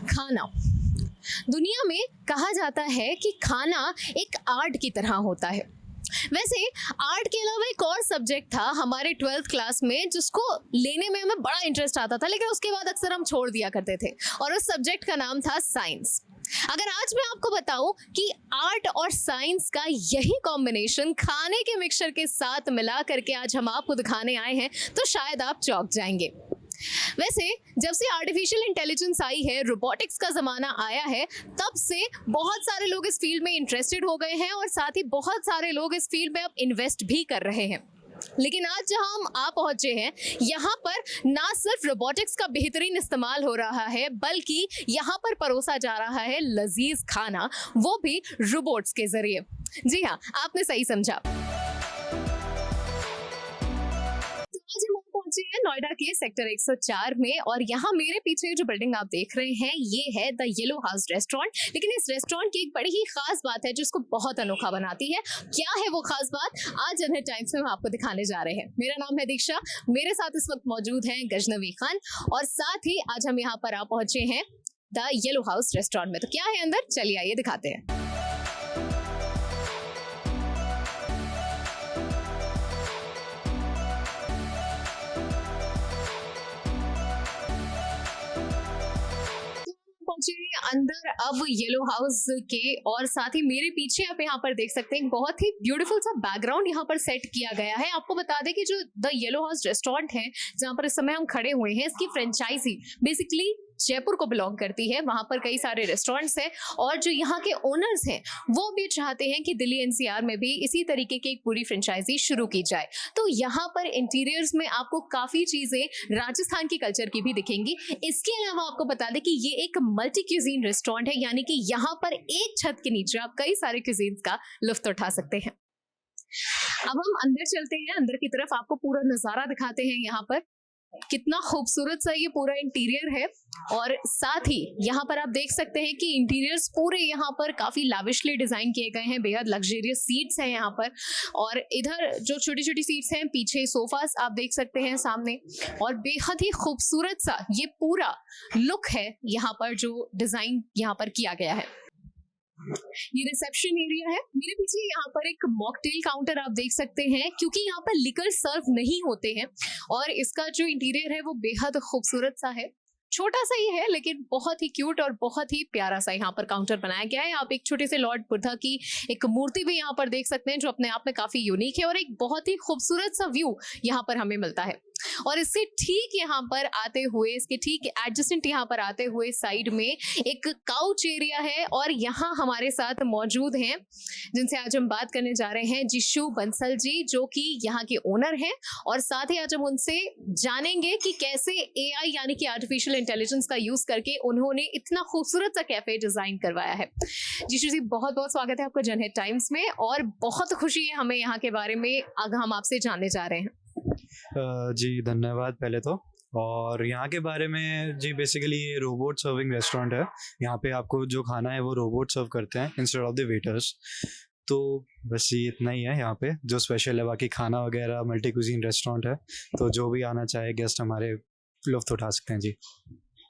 खाना। दुनिया में कहा जाता है कि खाना एक आर्ट की तरह होता है। वैसे आर्ट के अलावा एक और सब्जेक्ट था हमारे 12th क्लास में जिसको लेने में हमें बड़ा इंटरेस्ट आता था, लेकिन उसके बाद अक्सर हम छोड़ दिया करते थे, और उस सब्जेक्ट का नाम था साइंस। अगर आज मैं आपको बताऊं कि आर्ट और साइंस का यही कॉम्बिनेशन खाने के मिक्सचर के साथ मिला करके आज हम आपको दिखाने आए हैं, तो शायद आप चौंक जाएंगे। वैसे जब से आर्टिफिशियल इंटेलिजेंस आई है, रोबोटिक्स का ज़माना आया है, तब से बहुत सारे लोग इस फील्ड में इंटरेस्टेड हो गए हैं और साथ ही बहुत सारे लोग इस फील्ड में अब इन्वेस्ट भी कर रहे हैं। लेकिन आज जहां हम आ पहुंचे हैं, यहाँ पर ना सिर्फ रोबोटिक्स का बेहतरीन इस्तेमाल हो रहा है, बल्कि यहाँ पर परोसा जा रहा है लजीज खाना, वो भी रोबोट्स के जरिए। जी हाँ, आपने सही समझा। आज हम पहुंचे हैं नोएडा के सेक्टर 104 में, और यहाँ मेरे पीछे जो बिल्डिंग आप देख रहे हैं ये है द येलो हाउस रेस्टोरेंट। लेकिन इस रेस्टोरेंट की एक बड़ी ही खास बात है जिसको बहुत अनोखा बनाती है। क्या है वो खास बात, आज जनहित टाइम्स में हम आपको दिखाने जा रहे हैं। मेरा नाम है दीक्षा, मेरे साथ इस वक्त मौजूद हैं गजनवी खान, और साथ ही आज हम यहाँ पर आ पहुंचे हैं द येलो हाउस रेस्टोरेंट में। तो क्या है अंदर, चलिए आइए दिखाते हैं। पहुंचे अंदर अब येलो हाउस के, और साथ ही मेरे पीछे आप यहाँ पर देख सकते हैं बहुत ही ब्यूटीफुल सा बैकग्राउंड यहाँ पर सेट किया गया है। आपको बता दें कि जो द येलो हाउस रेस्टोरेंट है जहाँ पर इस समय हम खड़े हुए हैं, इसकी फ्रेंचाइजी बेसिकली जयपुर को बिलोंग करती है। वहां पर कई सारे रेस्टोरेंट्स हैं, और जो यहाँ के ओनर्स हैं वो भी चाहते हैं कि दिल्ली एनसीआर में भी इसी तरीके की एक पूरी फ्रेंचाइजी शुरू की जाए। तो यहाँ पर इंटीरियर्स में आपको काफी चीजें राजस्थान की कल्चर की भी दिखेंगी। इसके अलावा आपको बता दें कि ये एक मल्टी क्यूजीन रेस्टोरेंट है, यानी कि यहाँ पर एक छत के नीचे आप कई सारे क्यूजीन्स का लुत्फ उठा सकते हैं। अब हम अंदर चलते हैं, अंदर की तरफ आपको पूरा नजारा दिखाते हैं। यहाँ पर कितना खूबसूरत सा ये पूरा इंटीरियर है, और साथ ही यहाँ पर आप देख सकते हैं कि इंटीरियर्स पूरे यहाँ पर काफी लाविशली डिजाइन किए गए हैं। बेहद लग्जरियस सीट्स हैं यहाँ पर, और इधर जो छोटी छोटी सीट्स हैं, पीछे सोफास आप देख सकते हैं सामने, और बेहद ही खूबसूरत सा ये पूरा लुक है यहाँ पर जो डिजाइन यहाँ पर किया गया है। ये रिसेप्शन एरिया है। मेरे पीछे यहाँ पर एक मॉकटेल काउंटर आप देख सकते हैं, क्योंकि यहाँ पर लिकर सर्व नहीं होते हैं, और इसका जो इंटीरियर है वो बेहद खूबसूरत सा है। छोटा सा ही है लेकिन बहुत ही क्यूट और बहुत ही प्यारा सा यहाँ पर काउंटर बनाया गया है। आप एक छोटे से लॉर्ड बुद्धा की एक मूर्ति भी यहाँ पर देख सकते हैं जो अपने आप में काफी यूनिक है, और एक बहुत ही खूबसूरत सा व्यू यहाँ पर हमें मिलता है। और इससे ठीक यहाँ पर आते हुए, इसके ठीक एडजेसेंट यहाँ पर आते हुए साइड में एक काउच एरिया है, और यहाँ हमारे साथ मौजूद हैं जिनसे आज हम बात करने जा रहे हैं, जिशु बंसल जी, जो कि यहाँ के ओनर हैं। और साथ ही आज हम उनसे जानेंगे कि कैसे एआई यानी कि आर्टिफिशियल इंटेलिजेंस का यूज करके उन्होंने इतना खूबसूरत सा कैफे डिजाइन करवाया है। जिशु जी, बहुत बहुत स्वागत है आपका जनहित टाइम्स में, और बहुत खुशी है हमें यहाँ के बारे में आगे हम आपसे जानने जा रहे हैं। जी धन्यवाद पहले तो। और यहाँ के बारे में जी, बेसिकली ये रोबोट सर्विंग रेस्टोरेंट है। यहाँ पे आपको जो खाना है वो रोबोट सर्व करते हैं इंस्टेड ऑफ द वेटर्स। तो बस ये इतना ही है यहाँ पे जो स्पेशल है। बाकी खाना वगैरह मल्टी कुजीन रेस्टोरेंट है, तो जो भी आना चाहे गेस्ट हमारे लुत्फ उठा सकते हैं जी।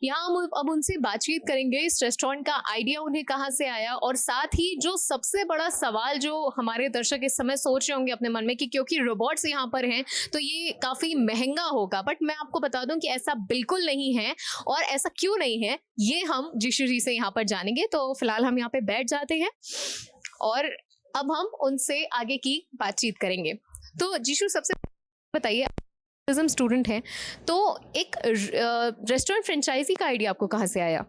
यहाँ हम अब उनसे बातचीत करेंगे, इस रेस्टोरेंट का आइडिया उन्हें कहाँ से आया, और साथ ही जो सबसे बड़ा सवाल जो हमारे दर्शक इस समय सोच रहे होंगे अपने मन में कि क्योंकि रोबोट्स यहाँ पर हैं तो ये काफ़ी महंगा होगा। बट मैं आपको बता दूं कि ऐसा बिल्कुल नहीं है, और ऐसा क्यों नहीं है ये हम जिशु जी से यहाँ पर जानेंगे। तो फिलहाल हम यहाँ पे बैठ जाते हैं और अब हम उनसे आगे की बातचीत करेंगे। तो जिशु, सबसे बताइए, स्टूडेंट हैं, तो एक रेस्टोरेंट फ्रेंचाइजी का आइडिया आपको कहाँ से आया?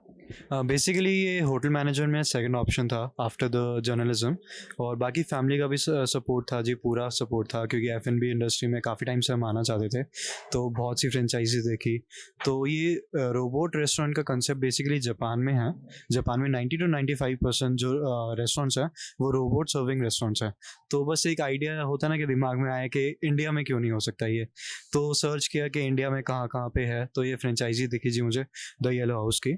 बेसिकली ये होटल मैनेजमेंट में सेकंड ऑप्शन था आफ्टर द जर्नलिज्म, और बाकी फैमिली का भी सपोर्ट था जी, पूरा सपोर्ट था, क्योंकि F&B इंडस्ट्री में काफ़ी टाइम से हम आना चाहते थे, तो बहुत सी फ्रेंचाइजी देखी। तो ये रोबोट रेस्टोरेंट का कंसेप्ट बेसिकली जापान में है। जापान में 90 to 95% जो रेस्टोरेंट्स हैं वो रोबोट सर्विंग रेस्टोरेंट्स हैं। तो बस एक आइडिया होता है ना कि दिमाग में आया कि इंडिया में क्यों नहीं हो सकता ये, तो सर्च किया कि इंडिया में कहाँ कहाँ पे है, तो ये फ्रेंचाइजी दिखी जी मुझे द येलो हाउस की,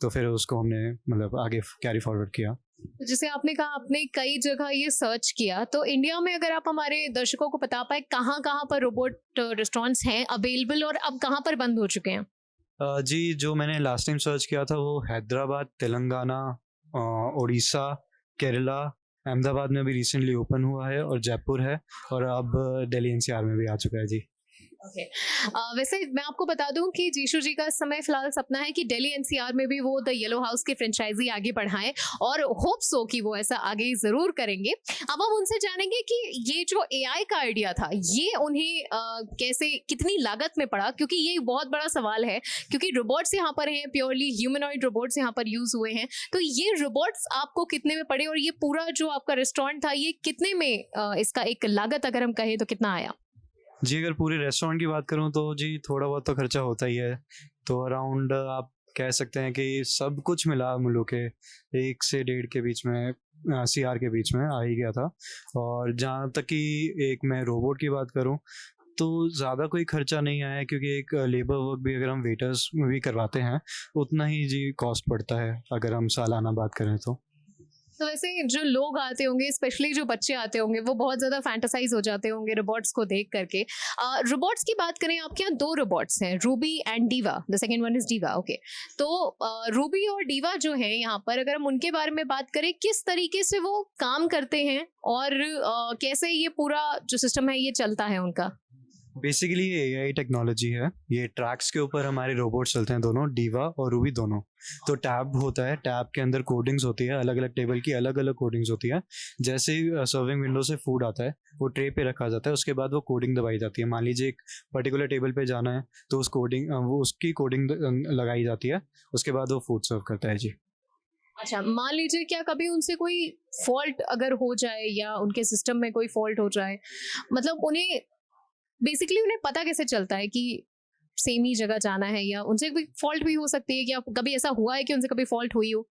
तो फिर उसको हमने मतलब आगे कैरी फॉरवर्ड किया। तो जैसे आपने कहा आपने कई जगह ये सर्च किया, तो इंडिया में अगर आप हमारे दर्शकों को बता पाए कहाँ कहाँ पर रोबोट रेस्टोरेंट्स हैं अवेलेबल और अब कहाँ पर बंद हो चुके हैं? जी, जो मैंने लास्ट टाइम सर्च किया था वो हैदराबाद, तेलंगाना, उड़ीसा, केरला, अहमदाबाद में भी रिसेंटली ओपन हुआ है, और जयपुर है, और अब दिल्ली NCR में भी आ चुका है जी। ओके। वैसे मैं आपको बता दूं कि जीशु जी का इस समय फिलहाल सपना है कि दिल्ली NCR में भी वो द येलो हाउस की फ्रेंचाइजी आगे बढ़ाएं, और होप सो कि वो ऐसा आगे जरूर करेंगे। अब हम उनसे जानेंगे कि ये जो AI का आइडिया था ये उन्हें कैसे, कितनी लागत में पड़ा, क्योंकि ये बहुत बड़ा सवाल है, क्योंकि रोबोट्स यहाँ पर हैं, प्योरली ह्यूमनॉइड रोबोट्स यहाँ पर यूज हुए हैं। तो ये रोबोट्स आपको कितने में पड़े, और ये पूरा जो आपका रेस्टोरेंट था ये कितने में, इसका एक लागत अगर हम कहें तो कितना आया? जी, अगर पूरे रेस्टोरेंट की बात करूँ तो जी थोड़ा बहुत तो खर्चा होता ही है, तो अराउंड आप कह सकते हैं कि सब कुछ मिला मिलो के 1 से 1.5 के बीच में, CR के बीच में आ ही गया था। और जहाँ तक कि एक मैं रोबोट की बात करूँ तो ज़्यादा कोई खर्चा नहीं आया, क्योंकि एक लेबर वर्क भी अगर हम वेटर्स में भी करवाते हैं उतना ही जी कॉस्ट पड़ता है, अगर हम सालाना बात करें तो। तो वैसे जो लोग आते होंगे, स्पेशली जो बच्चे आते होंगे, वो बहुत ज्यादा फैंटासाइज हो जाते होंगे रोबोट्स को देख करके। रोबोट्स की बात करें, आपके यहाँ 2 रोबोट्स हैं, Ruby and diva, the second one is diva. Okay, तो रूबी और डीवा जो है यहाँ पर, अगर हम उनके बारे में बात करें, किस तरीके से वो काम करते हैं और कैसे ये पूरा जो सिस्टम है ये चलता है उनका? बेसिकली ये AI टेक्नोलॉजी है, ये ट्रैक्स के ऊपर हमारे रोबोट चलते हैं दोनों, डीवा और रूबी दोनों। तो टैब होता है, टैब के अंदर कोडिंग्स होती है, अलग अलग टेबल की अलग अलग कोडिंग्स होती है। जैसे ही सर्विंग विंडो से फूड आता है वो ट्रे पे रखा जाता है, उसके बाद वो कोडिंग दबाई जाती है। मान लीजिए एक पर्टिकुलर टेबल पे जाना है तो उस कोडिंग वो उसकी कोडिंग लगाई जाती है, उसके बाद वो फूड सर्व करता है जी। अच्छा, मान लीजिए क्या कभी उनसे कोई फॉल्ट अगर हो जाए या उनके सिस्टम में कोई फॉल्ट हो जाए, मतलब उन्हें बेसिकली उन्हें पता कैसे चलता है कि सेम ही जगह जाना है, या उनसे कोई फॉल्ट भी हो सकती है? क्या कभी ऐसा हुआ है कि उनसे कभी फॉल्ट हुई हो?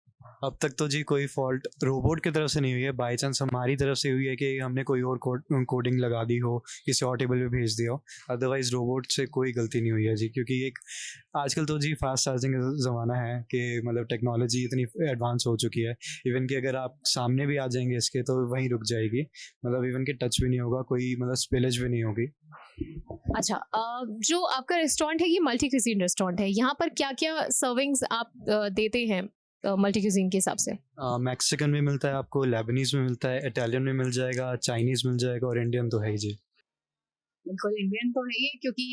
अब तक तो जी कोई फॉल्ट रोबोट की तरफ से नहीं हुई है, बाई चांस हमारी तरफ से हुई है कि हमने कोई और कोडिंग लगा दी हो, किसी और टेबल पे भेज दिया हो। अदरवाइज रोबोट से कोई गलती नहीं हुई है जी, क्योंकि एक आजकल तो जी फास्ट चार्जिंग का ज़माना है कि मतलब टेक्नोलॉजी इतनी एडवांस हो चुकी है, इवन कि अगर आप सामने भी आ जाएंगे इसके तो वहीं रुक जाएगी, मतलब इवन कि टच भी नहीं होगा, कोई मतलब स्पिलेज भी नहीं होगी। अच्छा, जो आपका रेस्टोरेंट है ये मल्टी क्यूजीन रेस्टोरेंट है, यहाँ पर क्या क्या सर्विंग्स आप देते हैं मल्टी क्यूजीन के हिसाब से? मैक्सिकन भी मिलता है आपको, लेबनीज में मिलता है, इटालियन में मिल जाएगा, चाइनीज़ मिल जाएगा, और इंडियन तो है ही जी। बिल्कुल इंडियन तो है ही, क्योंकि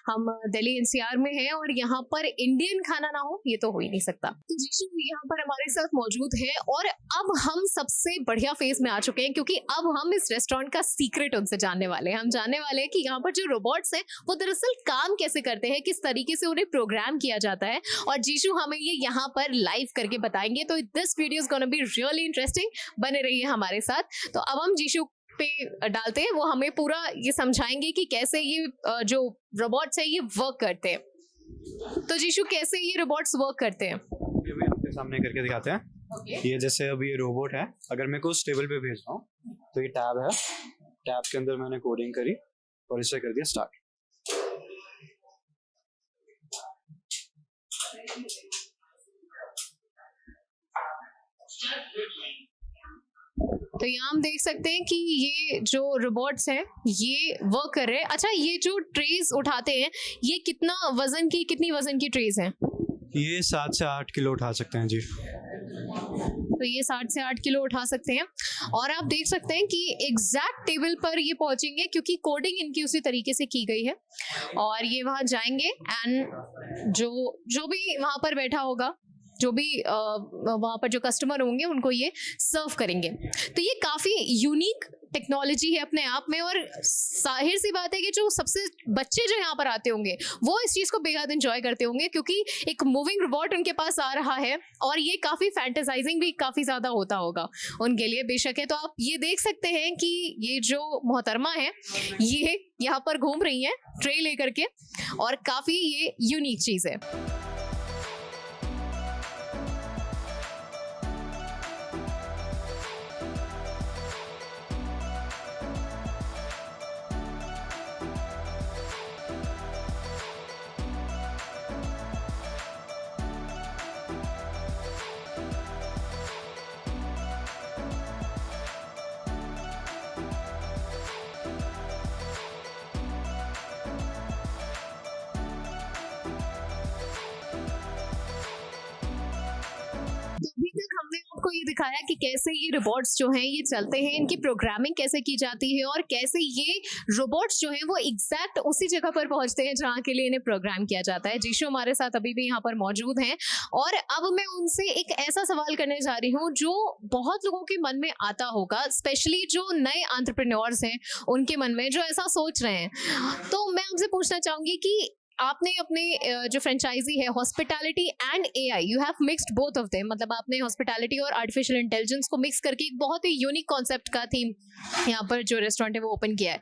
हम दिल्ली NCR में हैं और यहाँ पर इंडियन खाना ना हो ये तो हो ही नहीं सकता। तो जीशु यहाँ पर हमारे साथ मौजूद है, और अब हम सबसे बढ़िया फेज में आ चुके हैं, क्योंकि अब हम इस रेस्टोरेंट का सीक्रेट उनसे जानने वाले हैं। हम जानने वाले हैं कि यहाँ पर जो रोबोट्स हैं वो दरअसल काम कैसे करते हैं, किस तरीके से उन्हें प्रोग्राम किया जाता है, और जीशु हमें ये यहाँ पर लाइव करके बताएंगे। तो this video is gonna be really interesting, बने रहिए हमारे साथ। तो अब हम जीशु पे डालते हैं, वो हमें पूरा ये समझाएंगे कि कैसे ये जो रोबोट्स है ये वर्क करते हैं। तो जीशु, कैसे ये रोबोट्स वर्क करते हैं? ये भी आपके सामने करके दिखाते हैं। Okay. ये जैसे अब ये रोबोट है, अगर मैं को उस टेबल पे भेज रहा हूँ तो ये टैब है, टैब के अंदर मैंने कोडिंग करी और इसे कर दिया स्टार्ट। तो यहाँ हम देख सकते हैं कि ये जो रोबोट्स हैं ये वर्क कर रहे हैं। अच्छा, ये जो ट्रेज उठाते हैं ये कितनी वजन की ट्रेज हैं? ये 7 से 8 किलो उठा सकते हैं जी। तो ये 7 से 8 किलो उठा सकते हैं, और आप देख सकते हैं कि एग्जैक्ट टेबल पर ये पहुंचेंगे, क्योंकि कोडिंग इनकी उसी तरीके से की गई है। और ये वहां जाएंगे एंड जो भी वहां पर बैठा होगा जो भी वहाँ पर जो कस्टमर होंगे उनको ये सर्व करेंगे। तो ये काफ़ी यूनिक टेक्नोलॉजी है अपने आप में, और जाहिर सी बात है कि जो सबसे बच्चे जो यहाँ पर आते होंगे वो इस चीज़ को बेहद एंजॉय करते होंगे, क्योंकि एक मूविंग रोबोट उनके पास आ रहा है और ये काफ़ी फैंटेसाइजिंग भी काफ़ी ज़्यादा होता होगा उनके लिए, बेशक है। तो आप ये देख सकते हैं कि ये जो मोहतरमा है ये यहाँ पर घूम रही हैं ट्रे लेकर के, और काफ़ी ये यूनिक चीज़ है। तो अभी तक हमने आपको ये दिखाया कि कैसे ये रोबोट्स जो हैं ये चलते हैं, इनकी प्रोग्रामिंग कैसे की जाती है, और कैसे ये रोबोट्स जो हैं वो एग्जैक्ट उसी जगह पर पहुंचते हैं जहां के लिए इन्हें प्रोग्राम किया जाता है। जीशु हमारे साथ अभी भी यहाँ पर मौजूद हैं, और अब मैं उनसे एक ऐसा सवाल करने जा रही हूँ जो बहुत लोगों के मन में आता होगा, स्पेशली जो नए एंटरप्रेन्योर्स हैं उनके मन में, जो ऐसा सोच रहे हैं। तो मैं आपसे पूछना चाहूंगी कि आपने अपने जो फ्रेंचाइजी है hospitality and AI, you have mixed both of them, मतलब आपने हॉस्पिटैलिटी और आर्टिफिशियल इंटेलिजेंस को मिक्स करके एक बहुत ही यूनिक कॉन्सेप्ट का थीम यहाँ पर जो रेस्टोरेंट है वो ओपन किया है।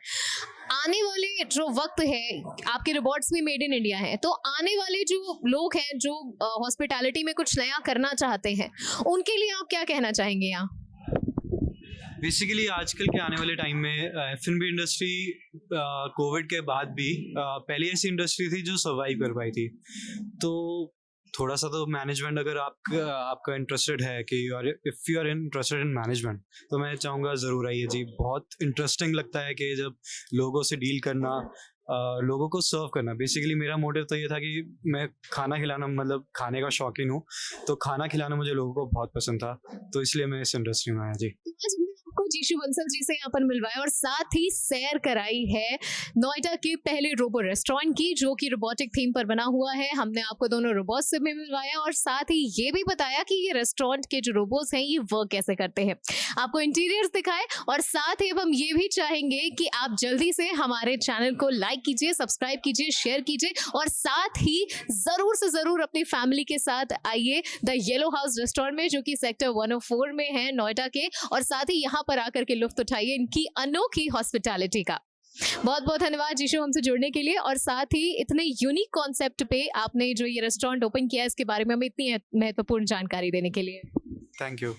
आने वाले जो वक्त है, आपके रोबोट्स भी मेड इन इंडिया हैं, तो आने वाले जो लोग हैं जो हॉस्पिटैलिटी में कुछ नया करना चाहते हैं, उनके लिए आप क्या कहना चाहेंगे यहाँ? बेसिकली आजकल के आने वाले टाइम में F&B इंडस्ट्री कोविड के बाद भी पहली ऐसी इंडस्ट्री थी जो सर्वाइव कर पाई थी। तो थोड़ा सा तो मैनेजमेंट, अगर आपका इंटरेस्टेड है कि if you are interested in management, तो मैं चाहूँगा ज़रूर आइए जी। बहुत इंटरेस्टिंग लगता है कि जब लोगों से डील करना, लोगों को सर्व करना। बेसिकली मेरा मोटिव तो ये था कि मैं खाना खिलाना, मतलब खाने का शौकीन हूँ, तो खाना खिलाना मुझे लोगों को बहुत पसंद था, तो इसलिए मैं इस इंडस्ट्री में आया जी। आपको जीशु बंसल जी से यहाँ पर मिलवाया और साथ ही सैर कराई है नोएडा के पहले रोबो रेस्टोरेंट की, जो कि रोबोटिक थीम पर बना हुआ है। हमने आपको दोनों रोबोट से भी मिलवाया और साथ ही ये भी बताया कि ये रेस्टोरेंट के जो रोबोट्स हैं ये वर्क कैसे करते हैं, आपको इंटीरियर्स दिखाए, और साथ ही अब हम ये भी चाहेंगे कि आप जल्दी से हमारे चैनल को लाइक कीजिए, सब्सक्राइब कीजिए, शेयर कीजिए, और साथ ही जरूर से जरूर अपनी फैमिली के साथ आइए द येलो हाउस रेस्टोरेंट में, जो कि सेक्टर 104 में है नोएडा के, और साथ ही यहाँ पर आकर के लुत्फ उठाइए इनकी अनोखी हॉस्पिटैलिटी का। बहुत बहुत धन्यवाद जीशु हमसे जुड़ने के लिए, और साथ ही इतने यूनिक कॉन्सेप्ट पे आपने जो ये रेस्टोरेंट ओपन किया है इसके बारे में हमें इतनी महत्वपूर्ण जानकारी देने के लिए। Thank you.